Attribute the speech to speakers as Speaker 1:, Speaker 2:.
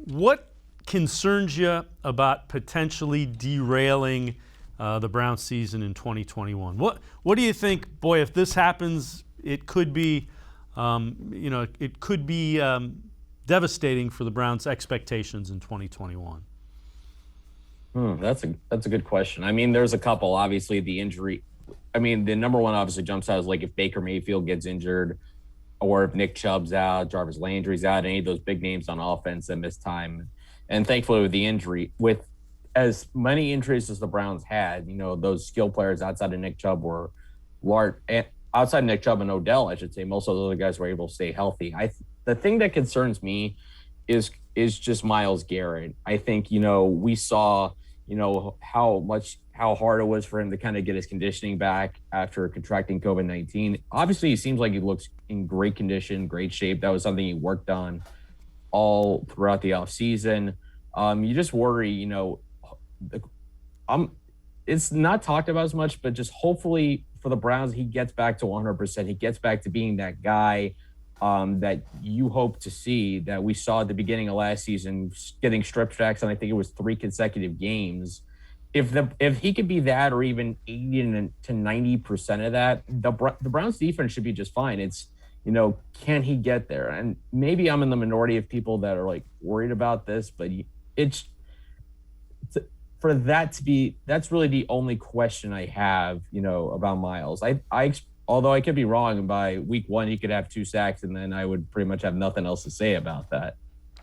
Speaker 1: What concerns you about potentially derailing the Browns season in 2021? What do you think, boy, if this happens, it could be, it could be devastating for the Browns' expectations in 2021?
Speaker 2: That's a good question. I mean, there's a couple. Obviously, the injury. I mean, the number one obviously jumps out is like if Baker Mayfield gets injured, or if Nick Chubb's out, Jarvis Landry's out, any of those big names on offense that miss time. And thankfully, with as many injuries as the Browns had, those skill players outside of Nick Chubb were large. Outside Nick Chubb and Odell, I should say, most of those other guys were able to stay healthy. The thing that concerns me is just Myles Garrett. I think we saw how hard it was for him to kind of get his conditioning back after contracting COVID-19. Obviously, he seems like he looks in great condition, great shape. That was something he worked on all throughout the offseason. You just worry, it's not talked about as much, but just hopefully for the Browns, he gets back to 100%. He gets back to being that guy that you hope to see, that we saw at the beginning of last season, getting strip sacks, and I think it was 3 consecutive games. If he could be that, or even 80 to 90% of that, the Browns defense should be just fine. It's, can he get there? And maybe I'm in the minority of people that are like worried about this, but for that to be, that's really the only question I have, about Myles. Although I could be wrong, and by week 1 he could have 2 sacks, and then I would pretty much have nothing else to say about that.